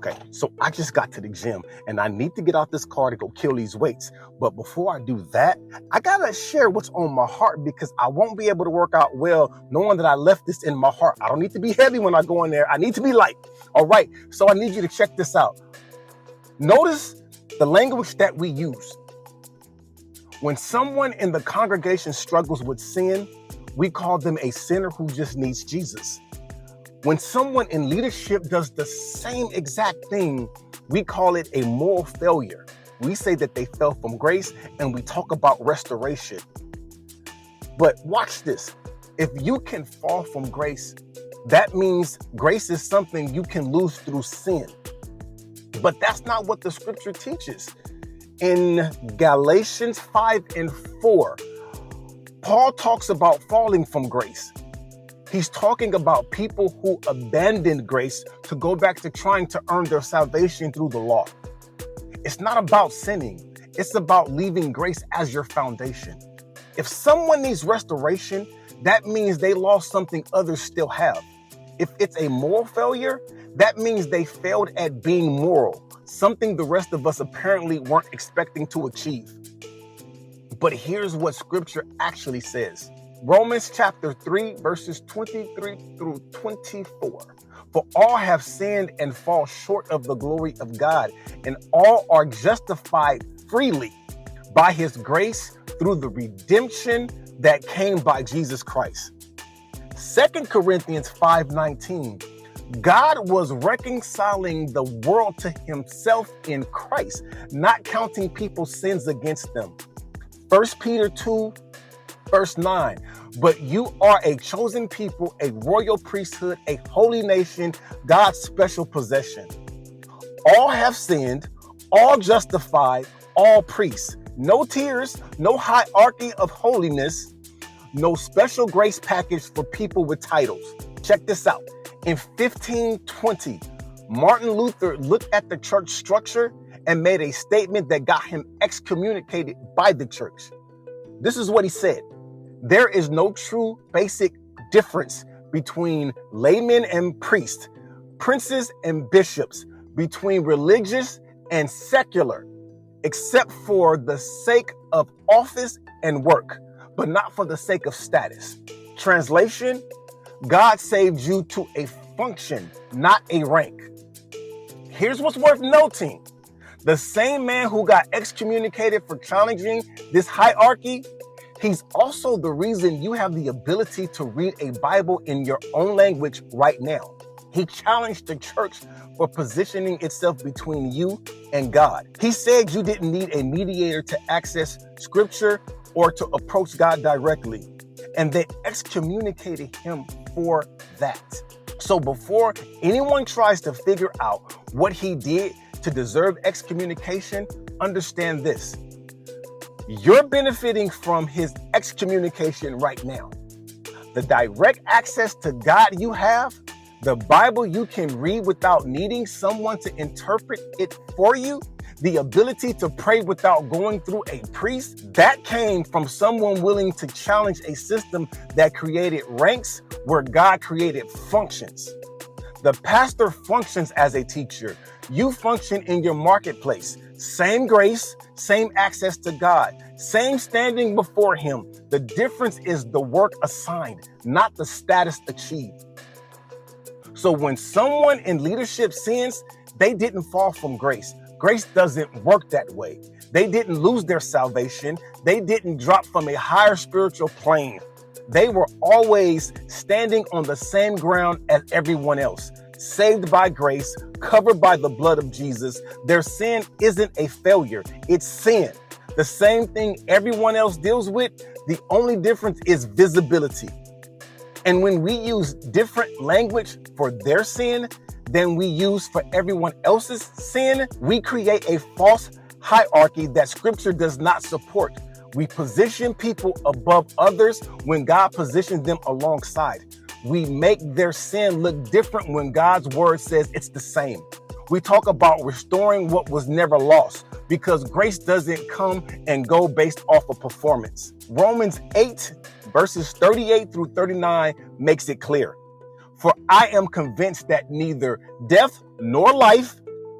Okay, so I just got to the gym and I need to get out this car to go kill these weights. But before I do that, I gotta share what's on my heart because I won't be able to work out well knowing that I left this in my heart. I don't need to be heavy when I go in there. I need to be light. All right, so I need you to check this out. Notice the language that we use. When someone in the congregation struggles with sin, we call them a sinner who just needs Jesus. When someone in leadership does the same exact thing, we call it a moral failure. We say that they fell from grace and we talk about restoration. But watch this. If you can fall from grace, that means grace is something you can lose through sin. But that's not what the scripture teaches. In Galatians 5:4, Paul talks about falling from grace. He's talking about people who abandoned grace to go back to trying to earn their salvation through the law. It's not about sinning. It's about leaving grace as your foundation. If someone needs restoration, that means they lost something others still have. If it's a moral failure, that means they failed at being moral, something the rest of us apparently weren't expecting to achieve. But here's what scripture actually says. Romans chapter 3, verses 23 through 24. For all have sinned and fall short of the glory of God, and all are justified freely by his grace through the redemption that came by Jesus Christ. 2 Corinthians 5:19. God was reconciling the world to himself in Christ, not counting people's sins against them. 1 Peter 2, verse 9, but you are a chosen people, a royal priesthood, a holy nation, God's special possession. All have sinned, all justified, all priests. No tiers, no hierarchy of holiness, no special grace package for people with titles. Check this out. In 1520, Martin Luther looked at the church structure and made a statement that got him excommunicated by the church. This is what he said. There is no true basic difference between laymen and priests, princes and bishops, between religious and secular, except for the sake of office and work, but not for the sake of status. Translation, God saved you to a function, not a rank. Here's what's worth noting. The same man who got excommunicated for challenging this hierarchy, he's also the reason you have the ability to read a Bible in your own language right now. He challenged the church for positioning itself between you and God. He said you didn't need a mediator to access scripture or to approach God directly. And they excommunicated him for that. So before anyone tries to figure out what he did to deserve excommunication, understand this. You're benefiting from his excommunication right now. The direct access to God you have, the Bible you can read without needing someone to interpret it for you, the ability to pray without going through a priest, that came from someone willing to challenge a system that created ranks where God created functions. The pastor functions as a teacher. You function in your marketplace. Same grace, same access to God, same standing before him. The difference is the work assigned, not the status achieved. So when someone in leadership sins, they didn't fall from grace. Grace doesn't work that way. They didn't lose their salvation. They didn't drop from a higher spiritual plane. They were always standing on the same ground as everyone else, saved by grace, covered by the blood of Jesus. Their sin isn't a failure. It's sin. The same thing everyone else deals with. The only difference is visibility. And when we use different language for their sin than we use for everyone else's sin, we create a false hierarchy that scripture does not support. We position people above others when God positions them alongside. We make their sin look different when God's word says it's the same. We talk about restoring what was never lost because grace doesn't come and go based off of performance. Romans 8, verses 38 through 39 makes it clear. For I am convinced that neither death nor life,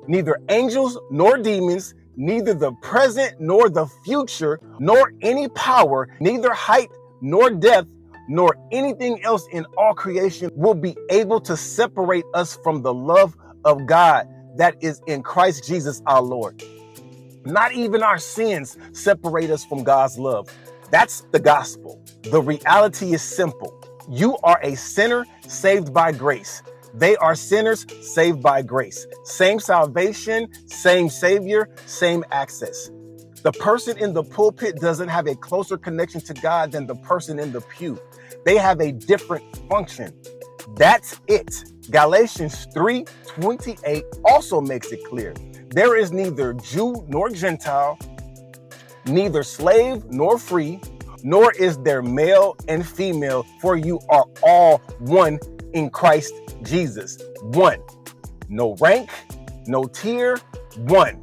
Neither angels nor demons, neither the present nor the future, nor any power, neither height nor depth, nor anything else in all creation will be able to separate us from the love of God that is in Christ Jesus our Lord. Not even our sins separate us from God's love. That's the gospel. The reality is simple. You are a sinner saved by grace. They are sinners saved by grace. Same salvation, same Savior, same access. The person in the pulpit doesn't have a closer connection to God than the person in the pew. They have a different function. That's it. Galatians 3:28 also makes it clear. There is neither Jew nor Gentile, neither slave nor free, nor is there male and female, for you are all one in Christ Jesus. One. No rank, no tier, one.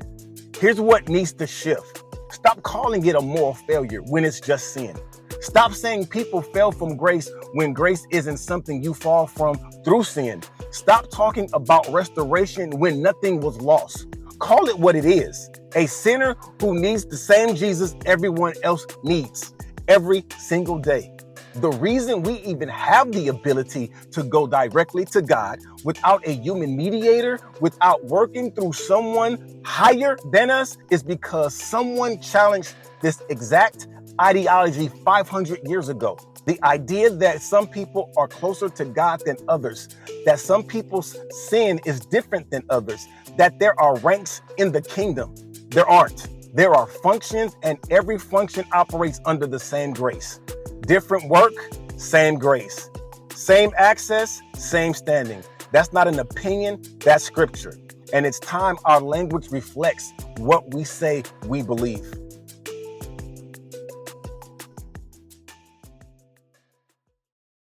Here's what needs to shift. Stop calling it a moral failure when it's just sin. Stop saying people fell from grace when grace isn't something you fall from through sin. Stop talking about restoration when nothing was lost. Call it what it is. A sinner who needs the same Jesus everyone else needs every single day. The reason we even have the ability to go directly to God without a human mediator, without working through someone higher than us, is because someone challenged this exact ideology 500 years ago. The idea that some people are closer to God than others, that some people's sin is different than others, that there are ranks in the kingdom. There aren't. There are functions, and every function operates under the same grace. Different work, same grace. Same access, same standing. That's not an opinion, that's scripture. And it's time our language reflects what we say we believe.